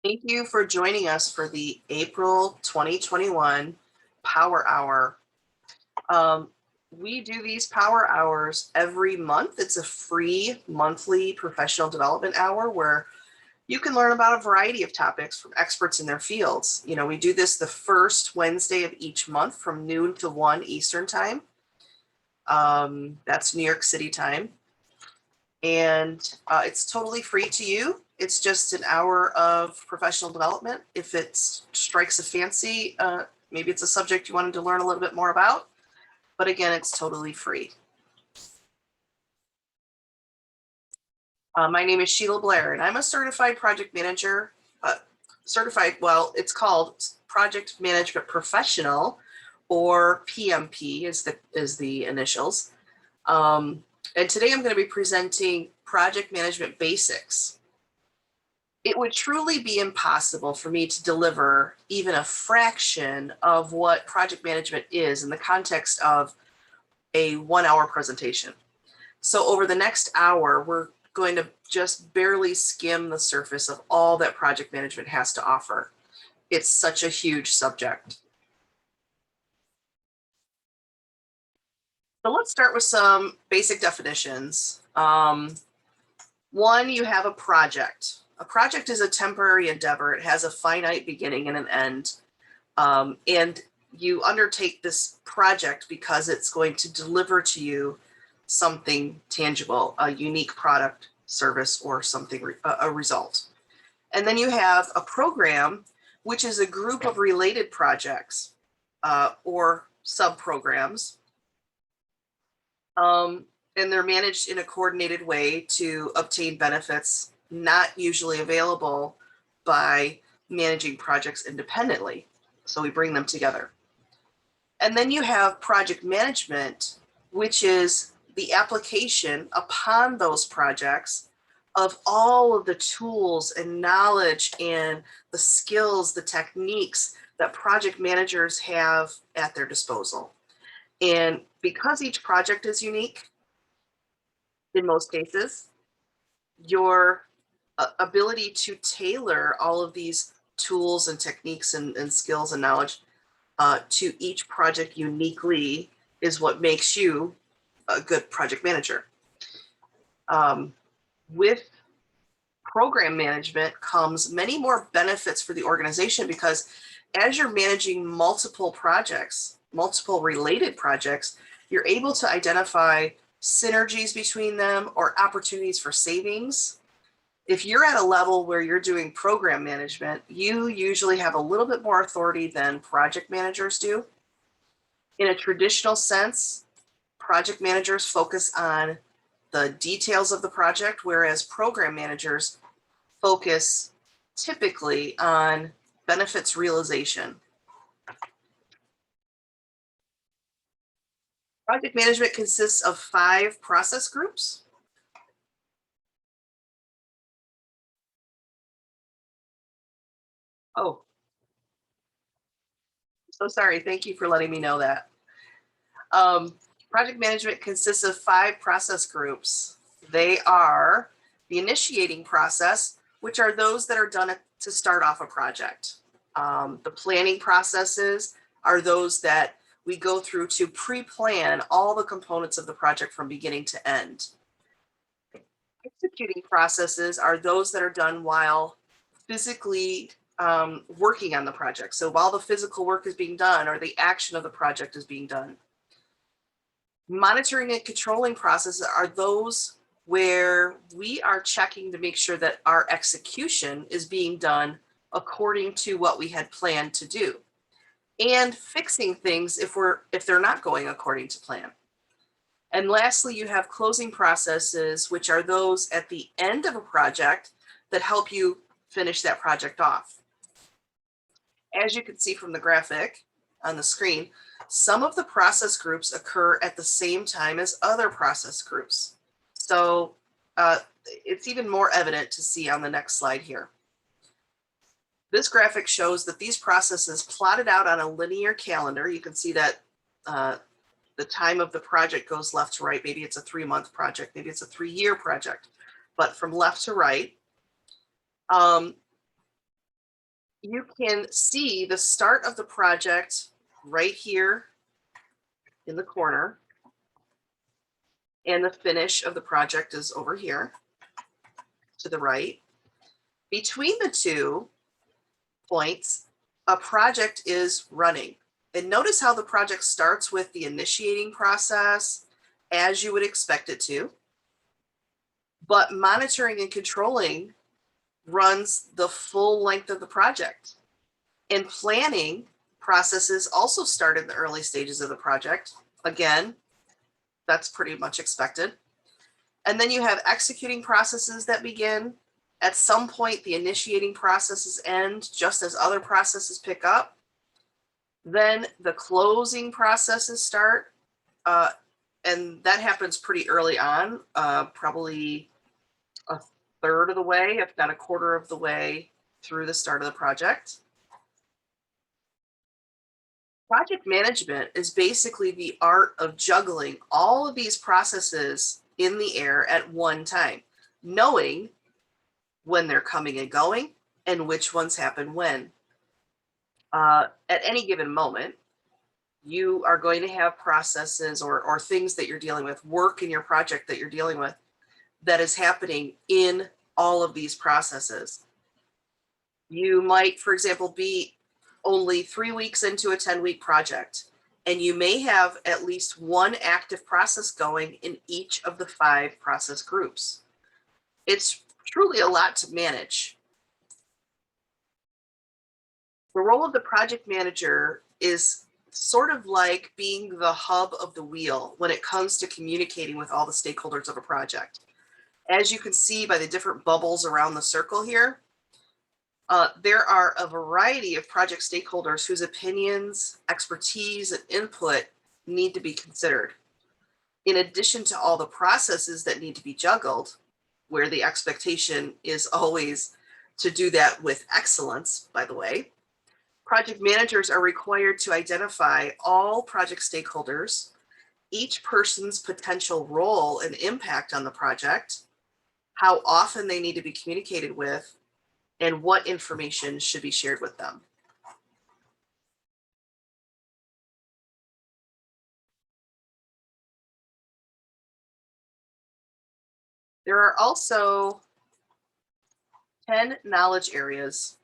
Thank you for joining us for the April 2021 Power Hour. We do these Power Hours every month. It's a free monthly professional development hour where you can learn about a variety of topics from experts in their fields. We do this the first Wednesday of each month from noon to 1 Eastern time. That's New York City time. And it's totally free to you. It's just an hour of professional development. If it strikes a fancy, maybe it's a subject you wanted to learn a little bit more about, but again, it's totally free. My name is Sheila Blair, and I'm a certified project manager. It's called Project Management Professional, or PMP is the initials. And today I'm going to be presenting project management basics. It would truly be impossible for me to deliver even a fraction of what project management is in the context of a 1-hour presentation. So over the next hour, we're going to just barely skim the surface of all that project management has to offer. It's such a huge subject. So let's start with some basic definitions. One, you have a project. A project is a temporary endeavor. It has a finite beginning and an end. And you undertake this project because it's going to deliver to you something tangible, a unique product, service, or something, a result. And then you have a program, which is a group of related projects or sub-programs. And they're managed in a coordinated way to obtain benefits not usually available by managing projects independently. So we bring them together. And then you have project management, which is the application upon those projects of all of the tools and knowledge and the skills, the techniques that project managers have at their disposal. And because each project is unique, in most cases, your ability to tailor all of these tools and techniques and skills and knowledge to each project uniquely is what makes you a good project manager. With program management comes many more benefits for the organization, because as you're managing multiple projects, multiple related projects, you're able to identify synergies between them or opportunities for savings. If you're at a level where you're doing program management, you usually have a little bit more authority than project managers do. In a traditional sense, project managers focus on the details of the project, whereas program managers focus typically on benefits realization. Project management consists of 5 process groups. Oh, so sorry. Thank you for letting me know that. Project management consists of 5 process groups. They are the initiating process, which are those that are done to start off a project. The planning processes are those that we go through to pre-plan all the components of the project from beginning to end. Executing processes are those that are done while physically working on the project. So while the physical work is being done or the action of the project is being done. Monitoring and controlling processes are those where we are checking to make sure that our execution is being done according to what we had planned to do, and fixing things if they're not going according to plan. And lastly, you have closing processes, which are those at the end of a project that help you finish that project off. As you can see from the graphic on the screen, some of the process groups occur at the same time as other process groups. So it's even more evident to see on the next slide here. This graphic shows that these processes plotted out on a linear calendar. You can see that the time of the project goes left to right. Maybe it's a 3-month project, maybe it's a 3-year project, but from left to right. you can see the start of the project right here in the corner, and the finish of the project is over here to the right. Between the 2 points, a project is running. And notice how the project starts with the initiating process, as you would expect it to. But monitoring and controlling runs the full length of the project. And planning processes also start in the early stages of the project. Again, that's pretty much expected. And then you have executing processes that begin. At some point, the initiating processes end just as other processes pick up. Then the closing processes start, and that happens pretty early on, probably a third of the way, if not a quarter of the way through the start of the project. Project management is basically the art of juggling all of these processes in the air at one time, knowing when they're coming and going and which ones happen when. At any given moment, you are going to have processes or things that you're dealing with, work in your project that you're dealing with, that is happening in all of these processes. You might, for example, be only 3 weeks into a 10-week project, and you may have at least one active process going in each of the 5 process groups. It's truly a lot to manage. The role of the project manager is sort of like being the hub of the wheel when it comes to communicating with all the stakeholders of a project. As you can see by the different bubbles around the circle here, there are a variety of project stakeholders whose opinions, expertise, and input need to be considered. In addition to all the processes that need to be juggled, where the expectation is always to do that with excellence, by the way, project managers are required to identify all project stakeholders, each person's potential role and impact on the project, how often they need to be communicated with, and what information should be shared with them. There are also 10 knowledge areas.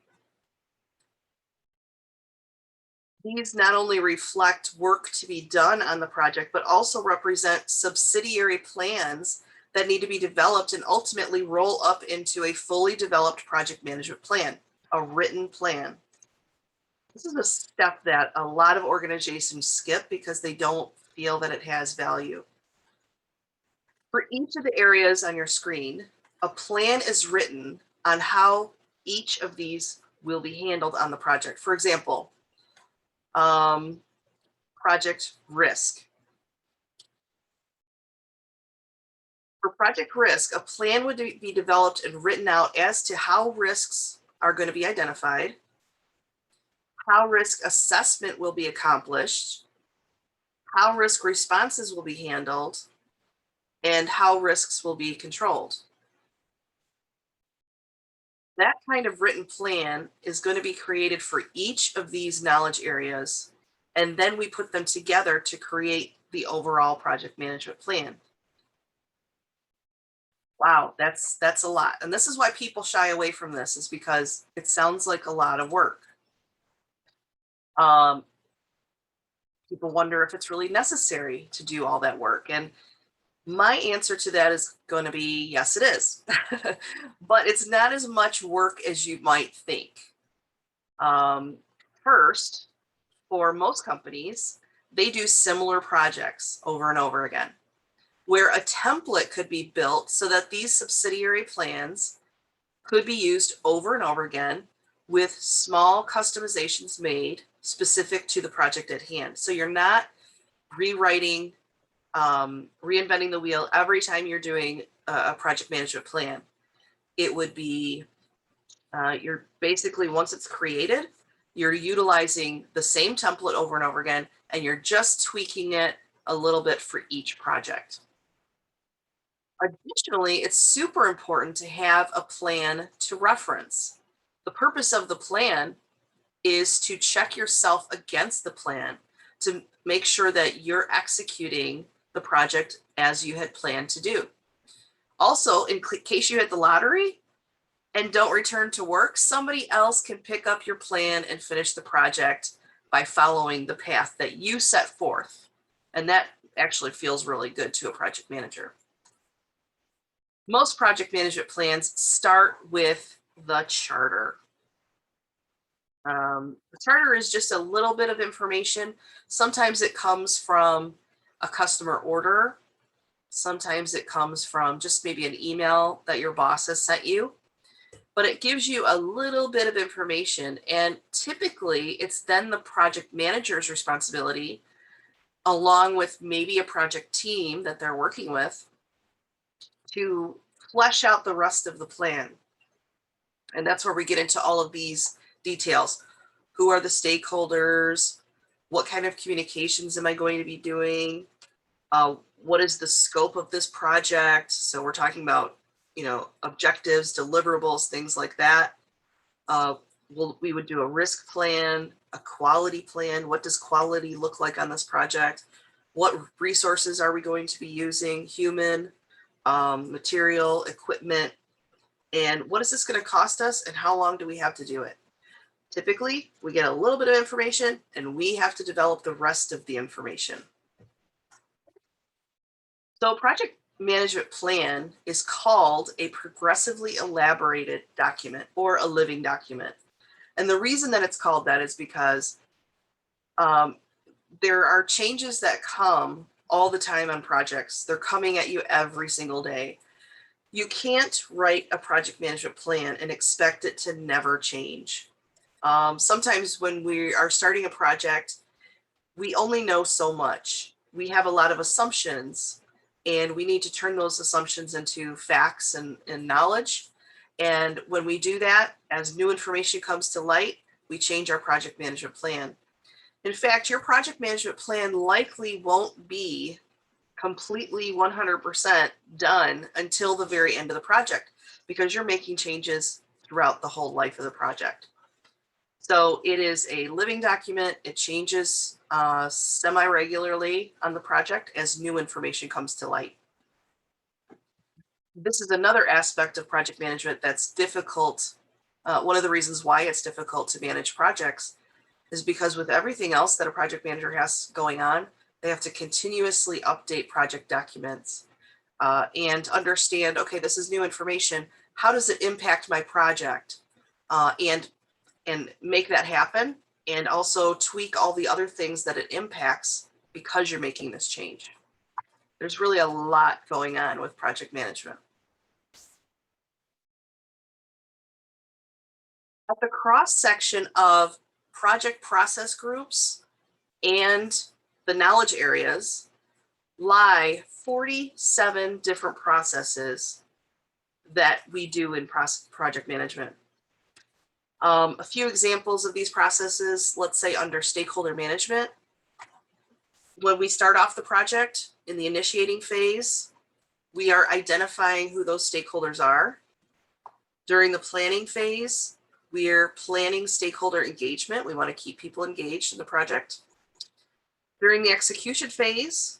These not only reflect work to be done on the project, but also represent subsidiary plans that need to be developed and ultimately roll up into a fully developed project management plan, a written plan. This is a step that a lot of organizations skip because they don't feel that it has value. For each of the areas on your screen, a plan is written on how each of these will be handled on the project. For example, project risk. For project risk, a plan would be developed and written out as to how risks are going to be identified, how risk assessment will be accomplished, how risk responses will be handled, and how risks will be controlled. That kind of written plan is going to be created for each of these knowledge areas, and then we put them together to create the overall project management plan. Wow, that's a lot. And this is why people shy away from this, is because it sounds like a lot of work. Um, People wonder if it's really necessary to do all that work. And my answer to that is going to be yes, it is. But it's not as much work as you might think. Um, First, for most companies, they do similar projects over and over again, where a template could be built so that these subsidiary plans could be used over and over again with small customizations made specific to the project at hand. So you're not rewriting, reinventing the wheel every time you're doing a project management plan. It would be, you're basically, once it's created, you're utilizing the same template over and over again, and you're just tweaking it a little bit for each project. Additionally, it's super important to have a plan to reference. The purpose of the plan is to check yourself against the plan to make sure that you're executing the project as you had planned to do. Also, in case you hit the lottery and don't return to work, somebody else can pick up your plan and finish the project by following the path that you set forth. And that actually feels really good to a project manager. Most project management plans start with the charter. The charter is just a little bit of information. Sometimes it comes from a customer order. Sometimes it comes from just maybe an email that your boss has sent you. But it gives you a little bit of information. And typically, it's then the project manager's responsibility, along with maybe a project team that they're working with, to flesh out the rest of the plan. And that's where we get into all of these details. Who are the stakeholders? What kind of communications am I going to be doing? What is the scope of this project? So we're talking about, objectives, deliverables, things like that. We would do a risk plan, a quality plan. What does quality look like on this project? What resources are we going to be using? Human, material, equipment, and what is this going to cost us and how long do we have to do it? Typically, we get a little bit of information and we have to develop the rest of the information. So project management plan is called a progressively elaborated document or a living document. And the reason that it's called that is because there are changes that come all the time on projects. They're coming at you every single day. You can't write a project management plan and expect it to never change. Sometimes when we are starting a project, we only know so much. We have a lot of assumptions, and we need to turn those assumptions into facts and knowledge. And when we do that, as new information comes to light, we change our project management plan. In fact, your project management plan likely won't be completely 100% done until the very end of the project because you're making changes throughout the whole life of the project. So it is a living document. It changes semi-regularly on the project as new information comes to light. This is another aspect of project management that's difficult. One of the reasons why it's difficult to manage projects is because with everything else that a project manager has going on, they have to continuously update project documents and understand, okay, this is new information. How does it impact my project? And make that happen, and also tweak all the other things that it impacts because you're making this change. There's really a lot going on with project management. At the cross section of project process groups and the knowledge areas lie 47 different processes that we do in project management. A few examples of these processes, let's say under stakeholder management. When we start off the project in the initiating phase, we are identifying who those stakeholders are. During the planning phase, we are planning stakeholder engagement. We want to keep people engaged in the project. During the execution phase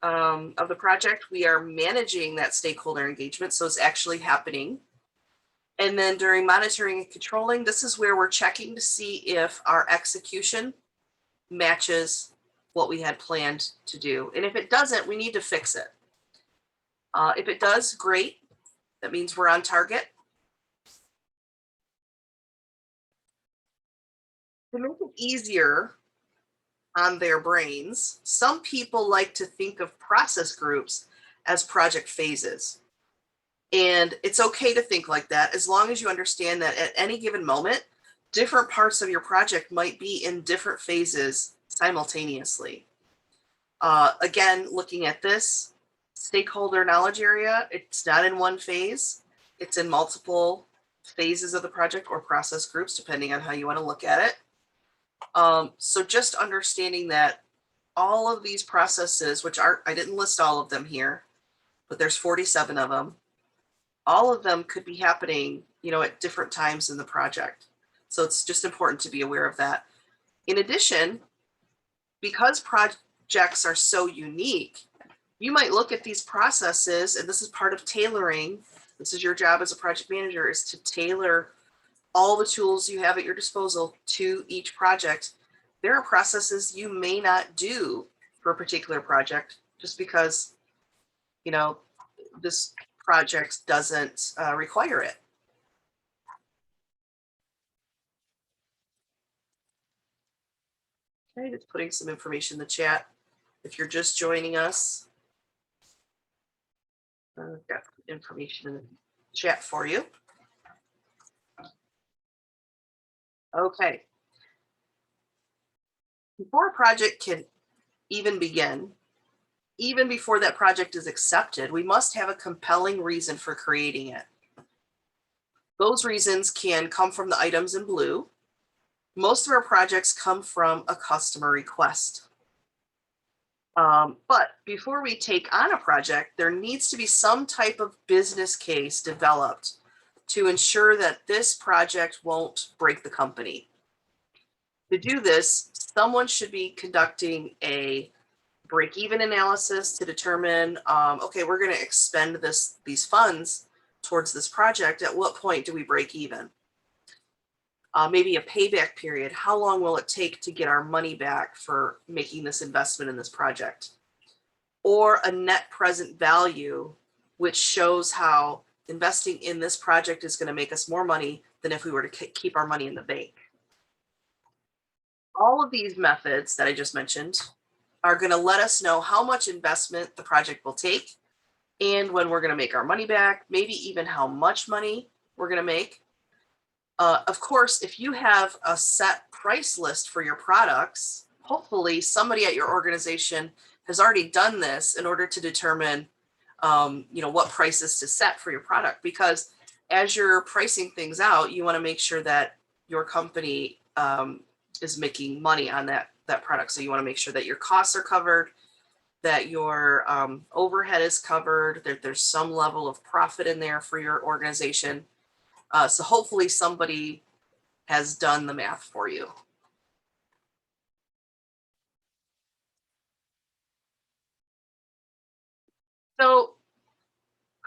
of the project, we are managing that stakeholder engagement, so it's actually happening. And then during monitoring and controlling, this is where we're checking to see if our execution matches what we had planned to do. And if it doesn't, we need to fix it. If it does, great. That means we're on target. To make it easier on their brains, some people like to think of process groups as project phases. And it's okay to think like that as long as you understand that at any given moment, different parts of your project might be in different phases simultaneously. Again, looking at this stakeholder knowledge area, it's not in one phase. It's in multiple phases of the project or process groups, depending on how you want to look at it. So just understanding that all of these processes, which I didn't list all of them here, but there's 47 of them. All of them could be happening, at different times in the project. So it's just important to be aware of that. In addition, because projects are so unique, you might look at these processes, and this is part of tailoring. This is your job as a project manager, is to tailor all the tools you have at your disposal to each project. There are processes you may not do for a particular project just because, you know, this project doesn't require it. Okay, just putting some information in the chat. If you're just joining us, I've got information in the chat for you. Okay. Before a project can even begin, even before that project is accepted, we must have a compelling reason for creating it. Those reasons can come from the items in blue. Most of our projects come from a customer request. But before we take on a project, there needs to be some type of business case developed to ensure that this project won't break the company. To do this, someone should be conducting a break-even analysis to determine, okay, we're going to expend these funds towards this project. At what point do we break even? Maybe a payback period. How long will it take to get our money back for making this investment in this project? Or a net present value, which shows how investing in this project is going to make us more money than if we were to keep our money in the bank. All of these methods that I just mentioned are going to let us know how much investment the project will take and when we're going to make our money back, maybe even how much money we're going to make. Of course, if you have a set price list for your products, hopefully somebody at your organization has already done this in order to determine what prices to set for your product. Because as you're pricing things out, you want to make sure that your company is making money on that product. So you want to make sure that your costs are covered, that your overhead is covered, that there's some level of profit in there for your organization. So hopefully somebody has done the math for you. So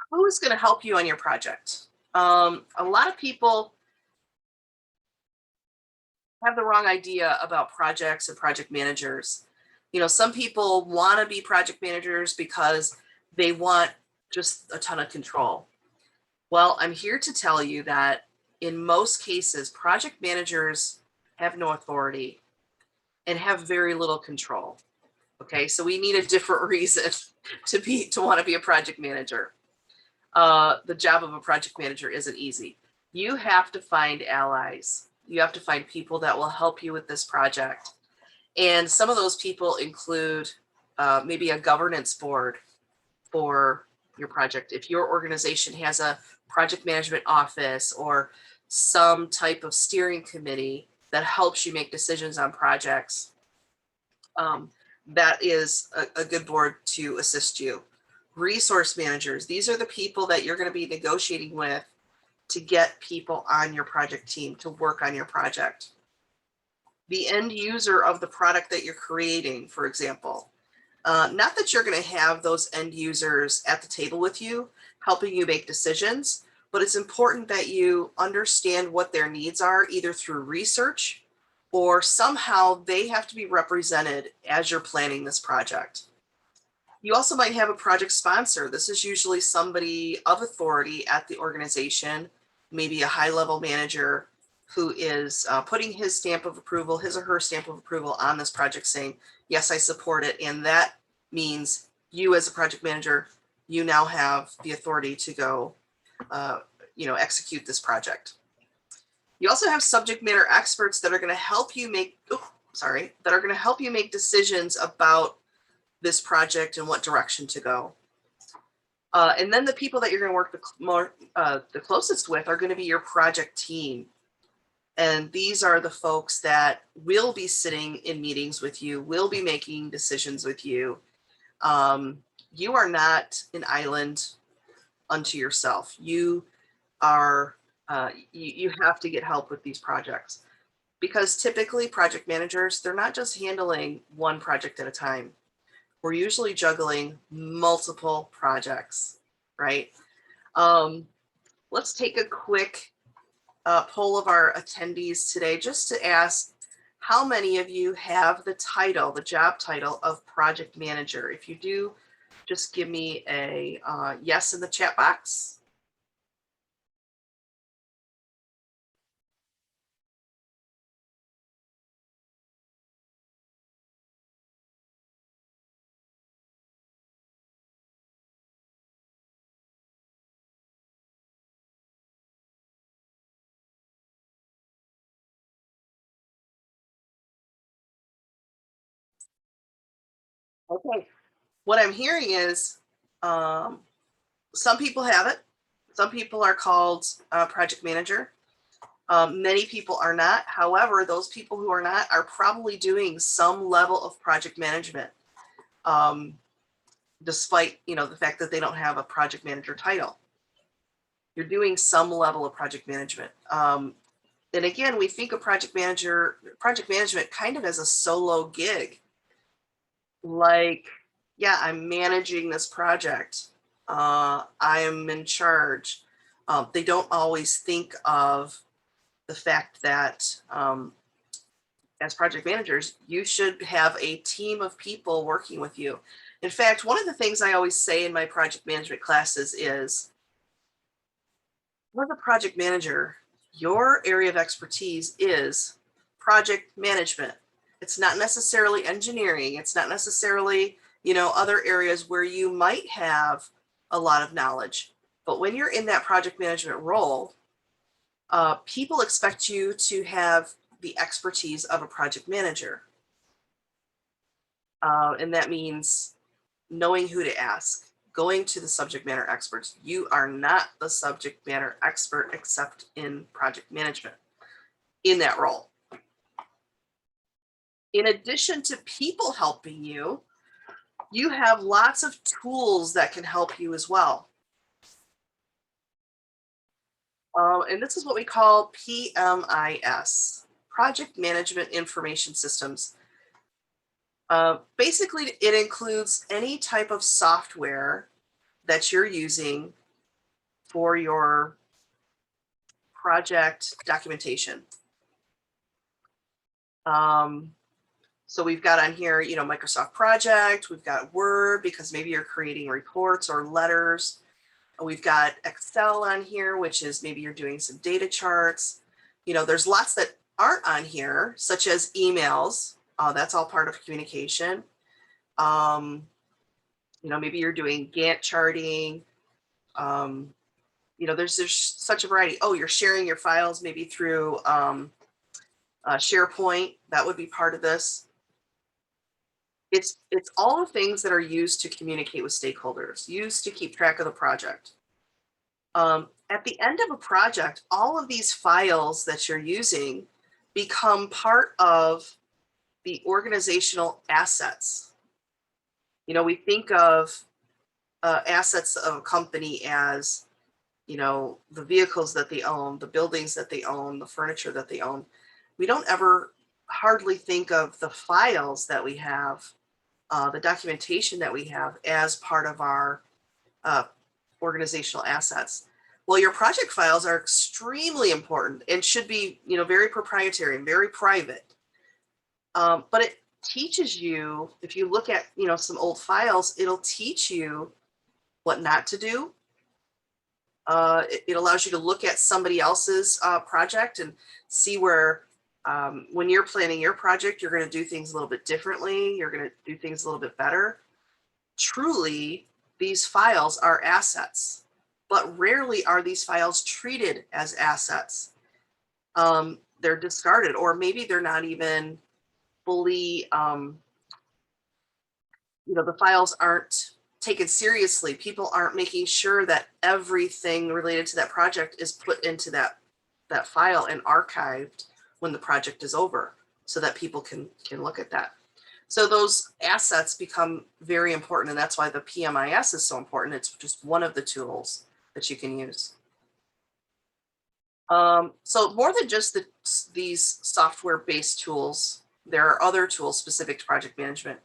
who's going to help you on your project? A lot of people have the wrong idea about projects and project managers. Some people want to be project managers because they want just a ton of control. Well, I'm here to tell you that in most cases, project managers have no authority and have very little control. Okay, so we need a different reason to want to be a project manager. The job of a project manager isn't easy. You have to find allies. You have to find people that will help you with this project. And some of those people include maybe a governance board for your project. If your organization has a project management office or some type of steering committee that helps you make decisions on projects, that is a good board to assist you. Resource managers, these are the people that you're going to be negotiating with to get people on your project team to work on your project. The end user of the product that you're creating, for example. Not that you're going to have those end users at the table with you, helping you make decisions, but it's important that you understand what their needs are, either through research or somehow they have to be represented as you're planning this project. You also might have a project sponsor. This is usually somebody of authority at the organization, maybe a high-level manager who is putting his stamp of approval, his or her stamp of approval on this project, saying, yes, I support it. And that means you as a project manager, you now have the authority to go, execute this project. You also have subject matter experts that are going to help you make, decisions about this project and what direction to go. And then the people that you're going to work the closest with are going to be your project team. And these are the folks that will be sitting in meetings with you, will be making decisions with you. You are not an island unto yourself. You are You have to get help with these projects because typically project managers, they're not just handling one project at a time. We're usually juggling multiple projects, right? Um, let's take a quick poll of our attendees today just to ask how many of you have the title, the job title of project manager. If you do, just give me a yes in the chat box. Okay. What I'm hearing is um, some people have it. Some people are called project manager. Many people are not. However, those people who are not are probably doing some level of project management, despite the fact that they don't have a project manager title. You're doing some level of project management. And again, we think of project management kind of as a solo gig. Like, yeah, I'm managing this project. I am in charge. They don't always think of the fact that as project managers, you should have a team of people working with you. In fact, one of the things I always say in my project management classes is, as a project manager, your area of expertise is project management. It's not necessarily engineering. It's not necessarily, other areas where you might have a lot of knowledge. But when you're in that project management role, people expect you to have the expertise of a project manager. And that means knowing who to ask, going to the subject matter experts. You are not the subject matter expert except in project management in that role. In addition to people helping you, you have lots of tools that can help you as well. And this is what we call PMIS, Project Management Information Systems. Basically, it includes any type of software that you're using for your project documentation. So we've got on here, Microsoft Project, we've got Word because maybe you're creating reports or letters. We've got Excel on here, which is maybe you're doing some data charts. There's lots that aren't on here, such as emails. That's all part of communication. Maybe you're doing Gantt charting. There's such a variety. Oh, you're sharing your files maybe through SharePoint. That would be part of this. It's all the things that are used to communicate with stakeholders, used to keep track of the project. At the end of a project, all of these files that you're using become part of the organizational assets. We think of assets of a company as, the vehicles that they own, the buildings that they own, the furniture that they own. We don't ever hardly think of the files that we have, the documentation that we have as part of our organizational assets. Well, your project files are extremely important and should be, very proprietary and very private. But it teaches you, if you look at, some old files, it'll teach you what not to do. It allows you to look at somebody else's project and see where, when you're planning your project, you're going to do things a little bit differently. You're going to do things a little bit better. Truly, these files are assets, but rarely are these files treated as assets. They're discarded, or maybe they're not even fully, the files aren't taken seriously. People aren't making sure that everything related to that project is put into that file and archived when the project is over so that people can look at that. So those assets become very important, and that's why the PMIS is so important. It's just one of the tools that you can use. So more than just these software-based tools, there are other tools specific to project management.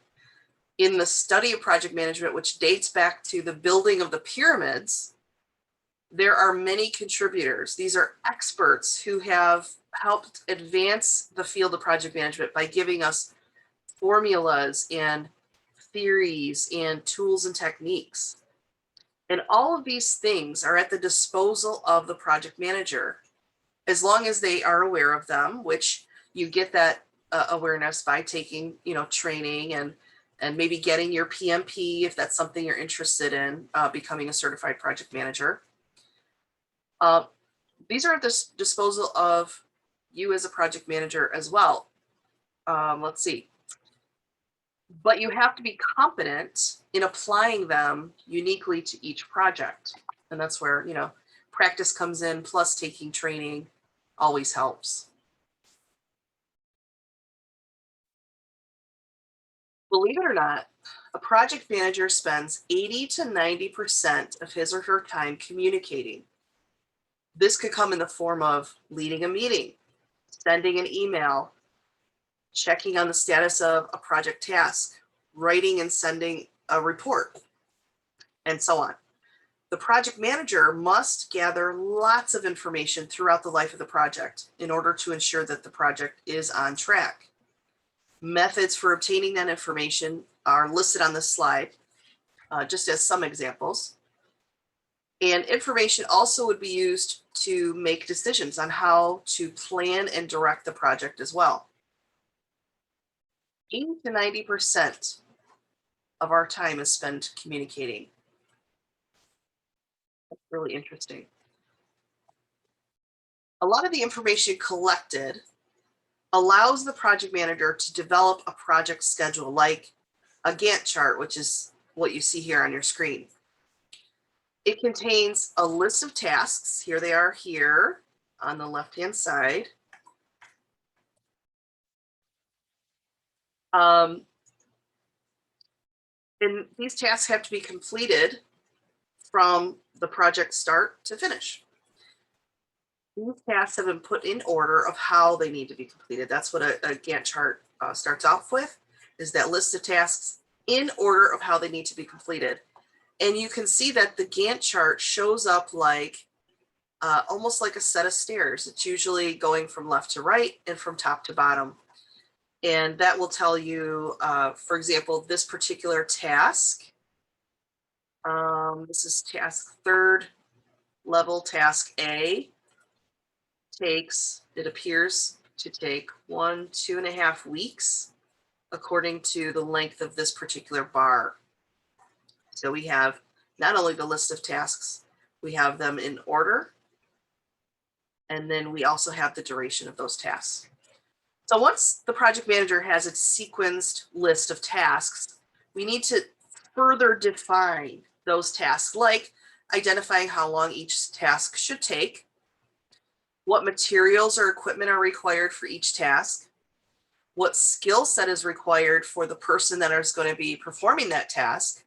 In the study of project management, which dates back to the building of the pyramids, there are many contributors. These are experts who have helped advance the field of project management by giving us formulas and theories and tools and techniques. And all of these things are at the disposal of the project manager, as long as they are aware of them, which you get that awareness by taking, training and maybe getting your PMP if that's something you're interested in, becoming a certified project manager. These are at the disposal of you as a project manager as well. Let's see. But you have to be competent in applying them uniquely to each project. And that's where, practice comes in, plus taking training always helps. Believe it or not, a project manager spends 80 to 90% of his or her time communicating. This could come in the form of leading a meeting, sending an email, checking on the status of a project task, writing and sending a report, and so on. The project manager must gather lots of information throughout the life of the project in order to ensure that the project is on track. Methods for obtaining that information are listed on this slide, just as some examples. And information also would be used to make decisions on how to plan and direct the project as well. 80 to 90% of our time is spent communicating. That's really interesting. A lot of the information collected allows the project manager to develop a project schedule, like a Gantt chart, which is what you see here on your screen. It contains a list of tasks. Here they are here on the left-hand side. And these tasks have to be completed from the project start to finish. These tasks have been put in order of how they need to be completed. That's what a Gantt chart starts off with, is that list of tasks in order of how they need to be completed. And you can see that the Gantt chart shows up like almost like a set of stairs. It's usually going from left to right and from top to bottom. And that will tell you, for example, this particular task. This is task third level, task A. It appears to take 2.5 weeks, according to the length of this particular bar. So we have not only the list of tasks, we have them in order, and then we also have the duration of those tasks. So once the project manager has a sequenced list of tasks, we need to further define those tasks, like identifying how long each task should take, what materials or equipment are required for each task, what skill set is required for the person that is going to be performing that task.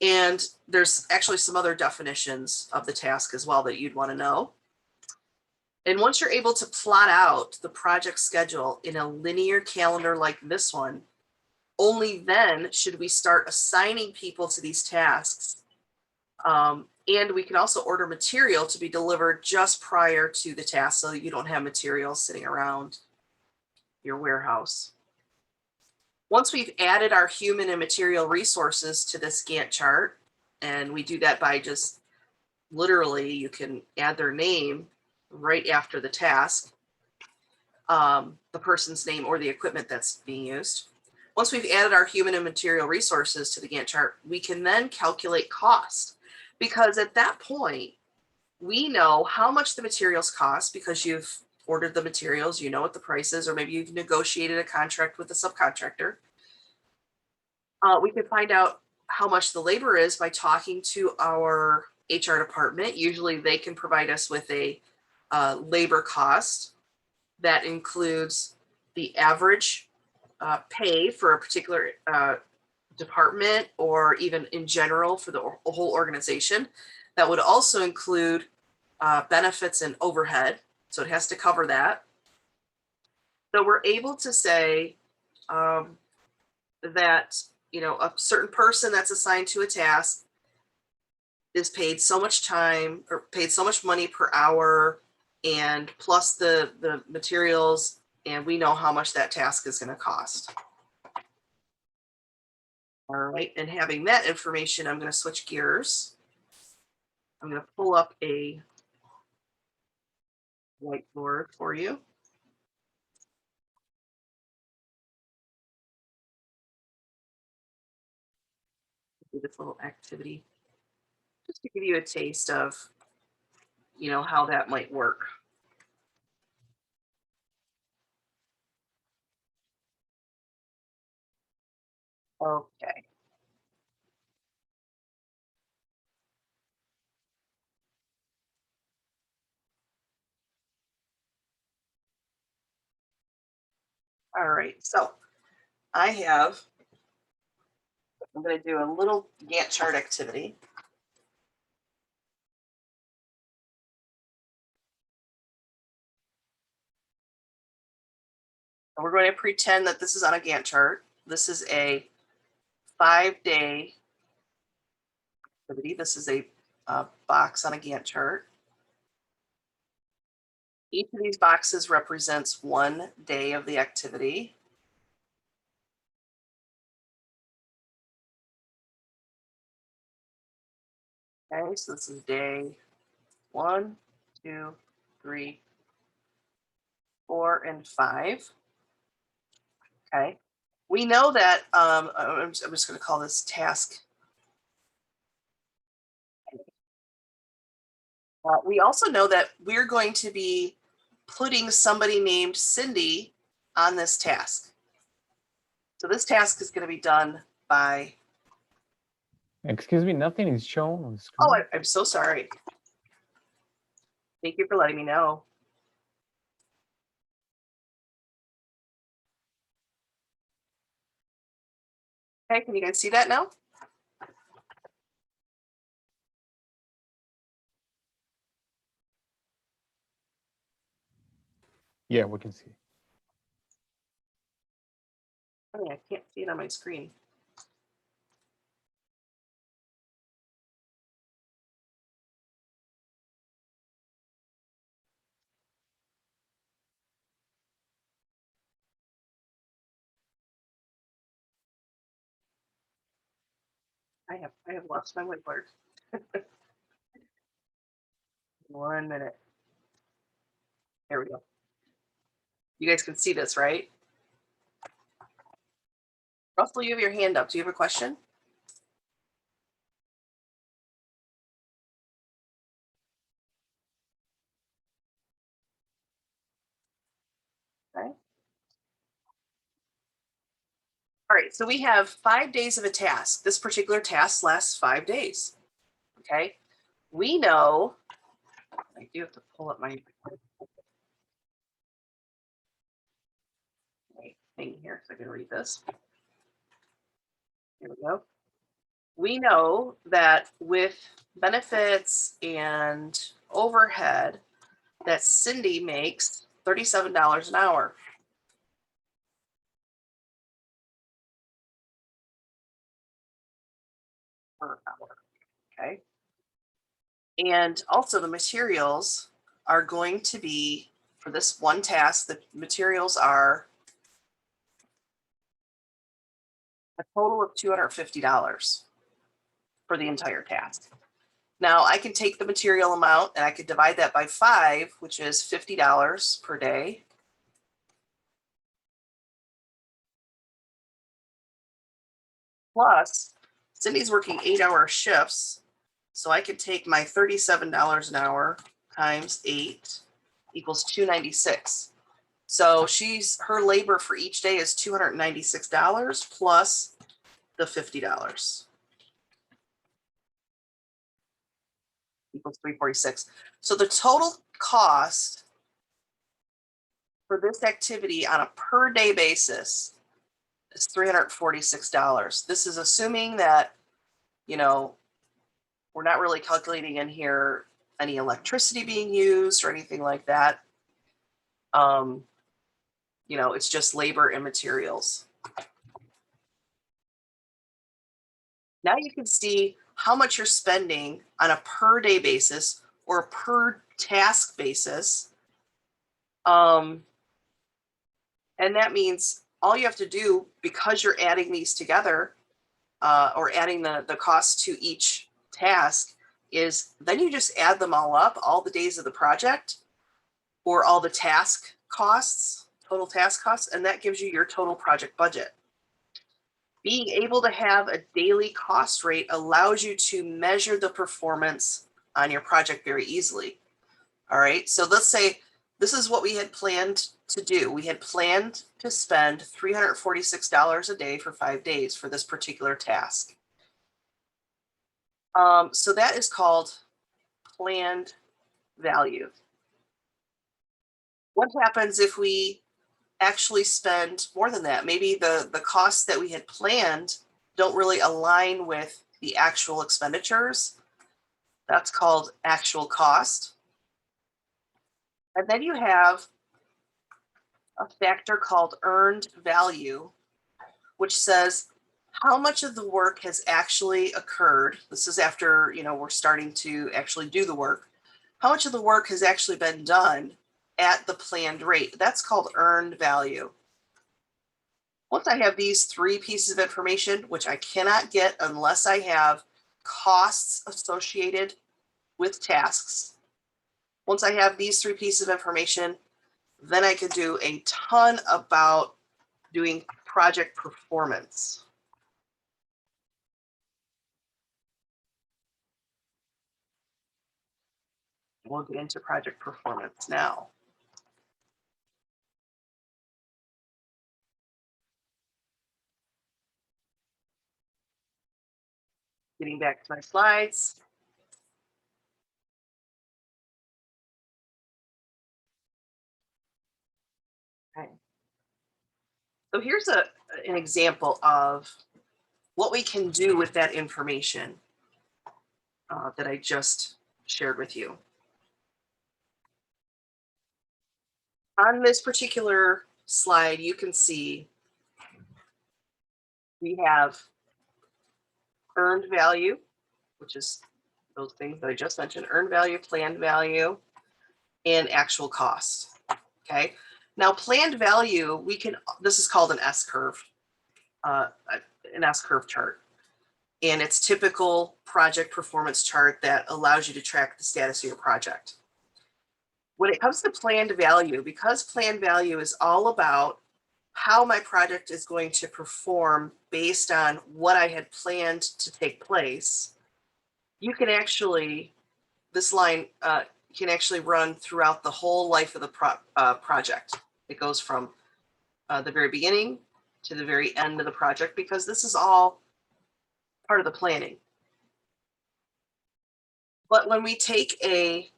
And there's actually some other definitions of the task as well that you'd want to know. And once you're able to plot out the project schedule in a linear calendar like this one, only then should we start assigning people to these tasks. And we can also order material to be delivered just prior to the task, so that you don't have material sitting around your warehouse. Once we've added our human and material resources to this Gantt chart, and we do that by just literally, you can add their name right after the task, the person's name or the equipment that's being used. Once we've added our human and material resources to the Gantt chart, we can then calculate cost, because at that point, we know how much the materials cost because you've ordered the materials, you know what the price is, or maybe you've negotiated a contract with a subcontractor. We can find out how much the labor is by talking to our HR department. Usually they can provide us with a labor cost that includes the average pay for a particular department, or even in general for the whole organization. That would also include benefits and overhead. So it has to cover that. So we're able to say that, a certain person that's assigned to a task is paid so much time or paid so much money per hour, and plus the materials, and we know how much that task is going to cost. All right, and having that information, I'm going to switch gears. I'm going to pull up a whiteboard for you. Do this little activity just to give you a taste of, how that might work. Okay. All right. So I'm going to do a little Gantt chart activity. And we're going to pretend that this is on a Gantt chart. This is a 5-day activity. This is a box on a Gantt chart. Each of these boxes represents one day of the activity. Okay, so this is day 1, 2, 3, 4, and 5. Okay, we know that I'm just going to call this task. We also know that we're going to be putting somebody named Cindy on this task. So this task is going to be done by. Excuse me, nothing is shown on the screen. Oh, I'm so sorry. Thank you for letting me know. Okay, can you guys see that now? Yeah, we can see. Oh, I can't see it on my screen. I have lost my whiteboard. 1 minute. There we go. You guys can see this, right? Russell, you have your hand up. Do you have a question? Okay. All right, so we have 5 days of a task. This particular task lasts 5 days. Okay. We know, I do have to pull up my thing here so I can read this. Here we go. We know that with benefits and overhead, that Cindy makes $37 an hour. Per hour. Okay. And also the materials are going to be, for this one task, the materials are a total of $250 for the entire task. Now I can take the material amount and I could divide that by 5, which is $50 per day. Plus, Cindy's working 8-hour shifts, so I could take my $37 an hour times 8 equals $296. So her labor for each day is $296 plus the $50 equals $346. So the total cost for this activity on a per day basis is $346. This is assuming that, we're not really calculating in here any electricity being used or anything like that. It's just labor and materials. Now you can see how much you're spending on a per day basis or a per task basis. And that means all you have to do, because you're adding these together, or adding the cost to each task, is then you just add them all up, all the days of the project, or all the task costs, total task costs, and that gives you your total project budget. Being able to have a daily cost rate allows you to measure the performance on your project very easily. All right, so let's say this is what we had planned to do. We had planned to spend $346 a day for 5 days for this particular task. So that is called planned value. What happens if we actually spend more than that? Maybe the costs that we had planned don't really align with the actual expenditures. That's called actual cost. And then you have a factor called earned value, which says how much of the work has actually occurred. This is after, we're starting to actually do the work. How much of the work has actually been done at the planned rate? That's called earned value. Once I have these 3 pieces of information, which I cannot get unless I have costs associated with tasks. Once I have these 3 pieces of information, then I could do a ton about doing project performance. We'll get into project performance now. Getting back to my slides. Okay. So here's an example of what we can do with that information that I just shared with you. On this particular slide, you can see we have earned value, which is those things that I just mentioned: earned value, planned value, and actual cost. Okay. Now, planned value, this is called an S-curve, an S-curve chart. And it's typical project performance chart that allows you to track the status of your project. When it comes to planned value, because planned value is all about how my project is going to perform based on what I had planned to take place, you can actually, this line can actually run throughout the whole life of the project. It goes from the very beginning to the very end of the project, because this is all part of the planning. But when we take a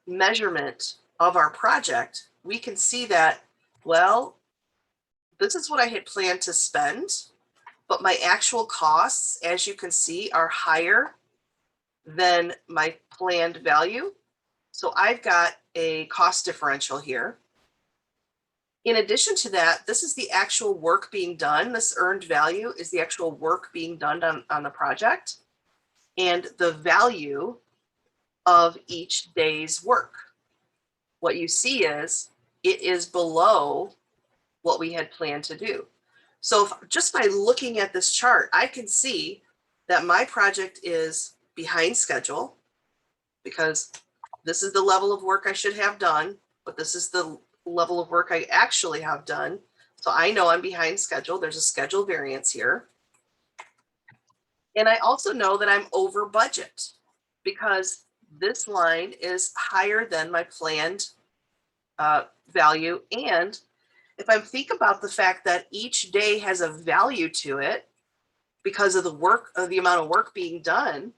measurement of our project, we can see that, well, this is what I had planned to spend, but my actual costs, as you can see, are higher than my planned value. So I've got a cost differential here. In addition to that, this is the actual work being done. This earned value is the actual work being done on the project, and the value of each day's work. What you see is it is below what we had planned to do. So just by looking at this chart, I can see that my project is behind schedule, because this is the level of work I should have done, but this is the level of work I actually have done. So I know I'm behind schedule. There's a schedule variance here. And I also know that I'm over budget, because this line is higher than my planned value. And if I think about the fact that each day has a value to it because of the amount of work being done,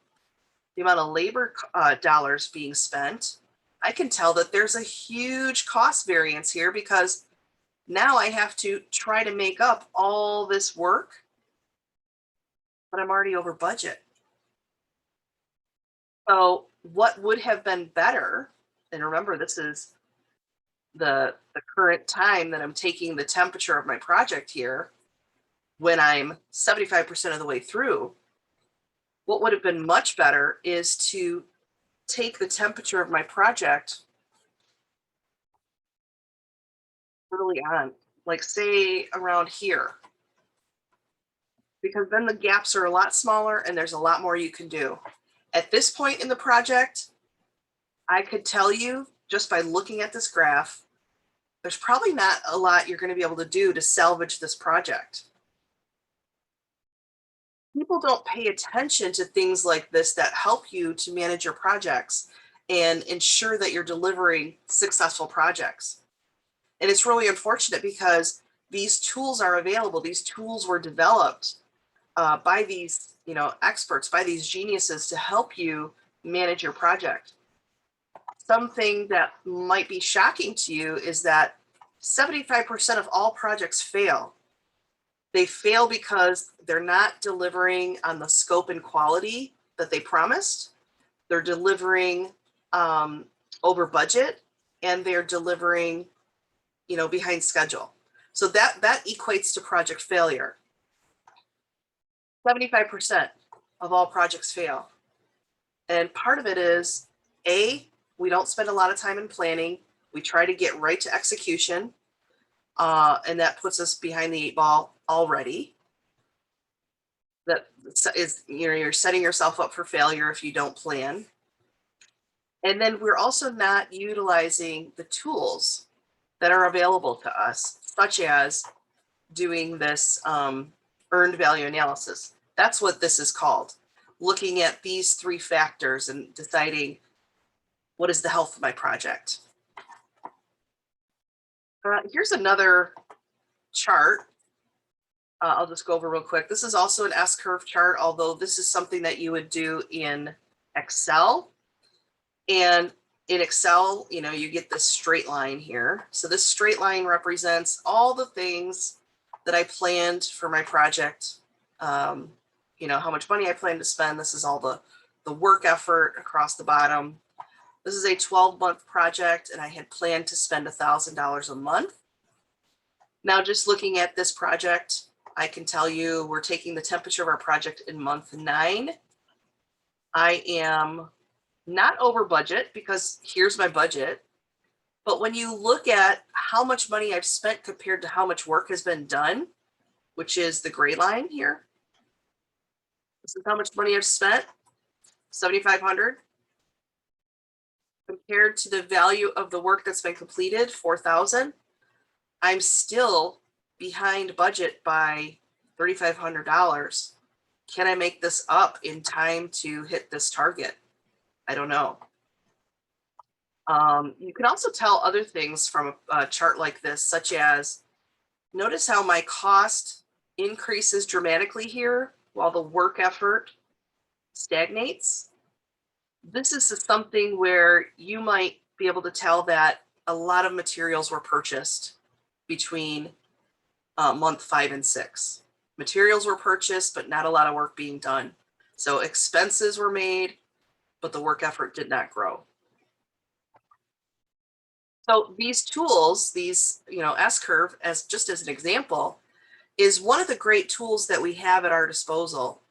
the amount of labor dollars being spent, I can tell that there's a huge cost variance here, because now I have to try to make up all this work, but I'm already over budget. So what would have been better, and remember, this is the current time that I'm taking the temperature of my project here when I'm 75% of the way through. What would have been much better is to take the temperature of my project early on, like say around here, because then the gaps are a lot smaller and there's a lot more you can do. At this point in the project, I could tell you just by looking at this graph, there's probably not a lot you're going to be able to do to salvage this project. People don't pay attention to things like this that help you to manage your projects and ensure that you're delivering successful projects. And it's really unfortunate because these tools are available. These tools were developed by these, experts, by these geniuses to help you manage your project. Something that might be shocking to you is that 75% of all projects fail. They fail because they're not delivering on the scope and quality that they promised. They're delivering over budget, and they're delivering, behind schedule. So that equates to project failure. 75% of all projects fail. And part of it is, we don't spend a lot of time in planning. We try to get right to execution. And that puts us behind the 8 ball already. That is, you're setting yourself up for failure if you don't plan. And then we're also not utilizing the tools that are available to us, such as doing this earned value analysis. That's what this is called. Looking at these 3 factors and deciding what is the health of my project. Here's another chart. I'll just go over real quick. This is also an S-curve chart, although this is something that you would do in Excel. And in Excel, you get this straight line here. So this straight line represents all the things that I planned for my project. How much money I plan to spend. This is all the work effort across the bottom. This is a 12-month project, and I had planned to spend $1,000 a month. Now, just looking at this project, I can tell you we're taking the temperature of our project in month 9. I am not over budget because here's my budget. But when you look at how much money I've spent compared to how much work has been done, which is the gray line here, this is how much money I've spent, $7,500. Compared to the value of the work that's been completed, $4,000, I'm still behind budget by $3,500. Can I make this up in time to hit this target? I don't know. You can also tell other things from a chart like this, such as, notice how my cost increases dramatically here while the work effort stagnates. This is something where you might be able to tell that a lot of materials were purchased between month 5 and 6. Materials were purchased, but not a lot of work being done. So expenses were made, but the work effort did not grow. So these tools, these, S-curve, just as an example, is one of the great tools that we have at our disposal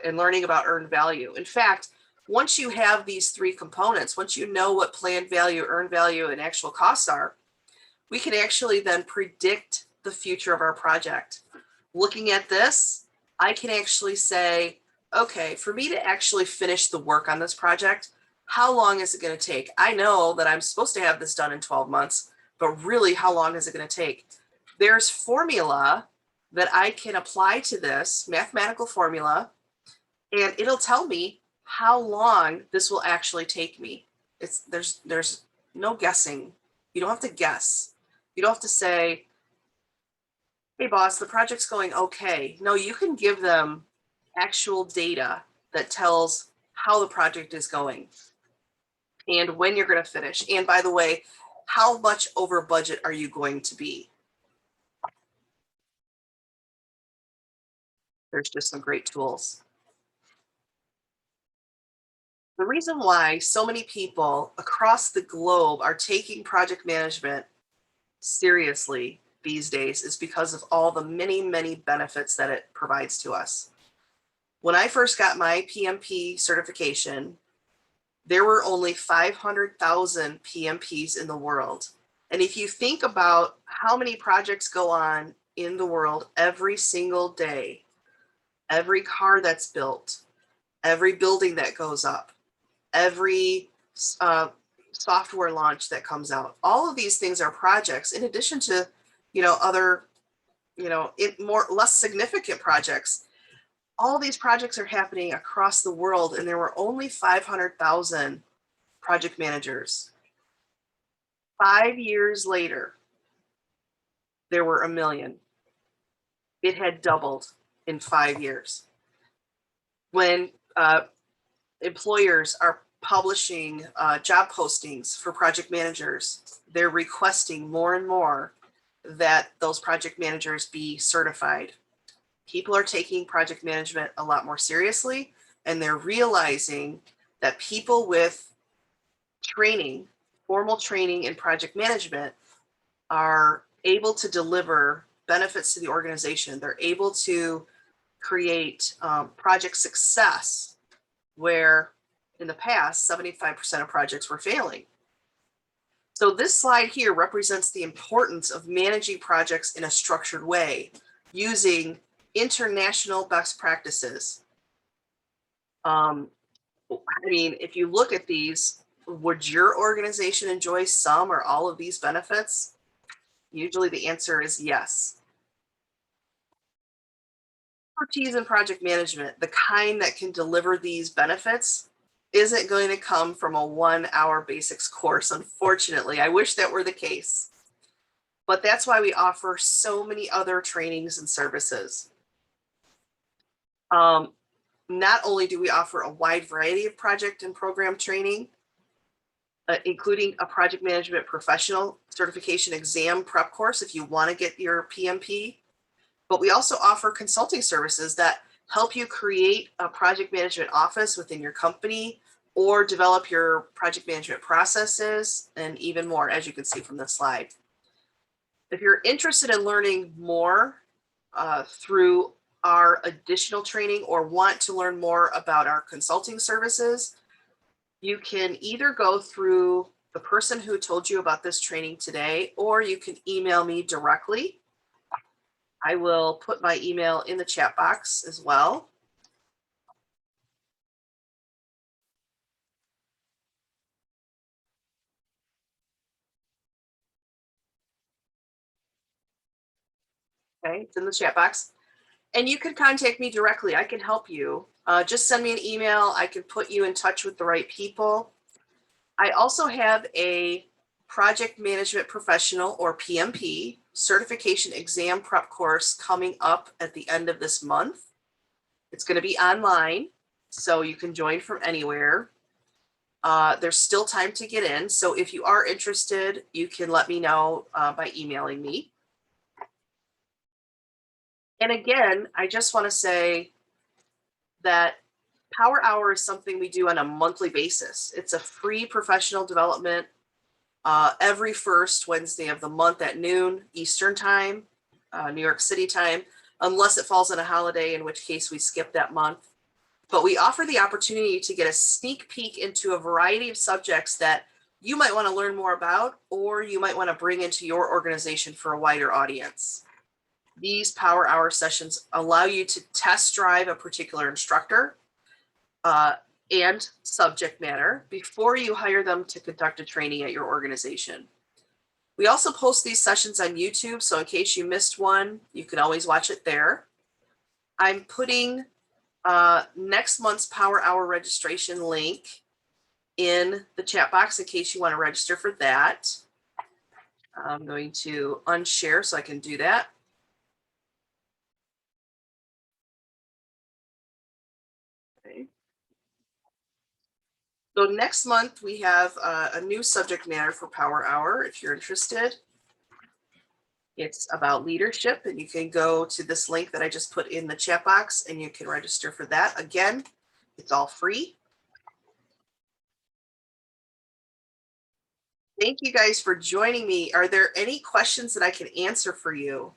in learning about earned value. In fact, once you have these 3 components, once you know what planned value, earned value, and actual costs are, we can actually then predict the future of our project. Looking at this, I can actually say, okay, for me to actually finish the work on this project, how long is it going to take? I know that I'm supposed to have this done in 12 months, but really, how long is it going to take? There's formula that I can apply to this, mathematical formula, and it'll tell me how long this will actually take me. There's no guessing. You don't have to guess. You don't have to say, hey boss, the project's going okay. No, you can give them actual data that tells how the project is going and when you're going to finish. And by the way, how much over budget are you going to be? There's just some great tools. The reason why so many people across the globe are taking project management seriously these days is because of all the many, many benefits that it provides to us. When I first got my PMP certification, there were only 500,000 PMPs in the world. And if you think about how many projects go on in the world every single day, every car that's built, every building that goes up, every software launch that comes out, all of these things are projects in addition to, other, less significant projects. All these projects are happening across the world, and there were only 500,000 project managers. 5 years later, there were 1 million. It had doubled in 5 years. When employers are publishing job postings for project managers, they're requesting more and more that those project managers be certified. People are taking project management a lot more seriously, and they're realizing that people with training, formal training in project management, are able to deliver benefits to the organization. They're able to create project success where in the past 75% of projects were failing. So this slide here represents the importance of managing projects in a structured way using international best practices. If you look at these, would your organization enjoy some or all of these benefits? Usually the answer is yes. Expertise in project management, the kind that can deliver these benefits, isn't going to come from a 1-hour basics course, unfortunately. I wish that were the case. But that's why we offer so many other trainings and services. Not only do we offer a wide variety of project and program training, including a project management professional certification exam prep course if you want to get your PMP, but we also offer consulting services that help you create a project management office within your company or develop your project management processes and even more, as you can see from this slide. If you're interested in learning more through our additional training or want to learn more about our consulting services, you can either go through the person who told you about this training today, or you can email me directly. I will put my email in the chat box as well. Okay, it's in the chat box. And you can contact me directly. I can help you. Just send me an email. I can put you in touch with the right people. I also have a project management professional, or PMP, certification exam prep course coming up at the end of this month. It's going to be online, so you can join from anywhere. There's still time to get in. So if you are interested, you can let me know by emailing me. And again, I just want to say that Power Hour is something we do on a monthly basis. It's a free professional development every first Wednesday of the month at noon Eastern time, New York City time, unless it falls on a holiday, in which case we skip that month. But we offer the opportunity to get a sneak peek into a variety of subjects that you might want to learn more about, or you might want to bring into your organization for a wider audience. These Power Hour sessions allow you to test drive a particular instructor and subject matter before you hire them to conduct a training at your organization. We also post these sessions on YouTube, so in case you missed one, you can always watch it there. I'm putting next month's Power Hour registration link in the chat box in case you want to register for that. I'm going to unshare so I can do that. Okay. So next month we have a new subject matter for Power Hour if you're interested. It's about leadership, and you can go to this link that I just put in the chat box and you can register for that. Again, it's all free. Thank you guys for joining me. Are there any questions that I can answer for you?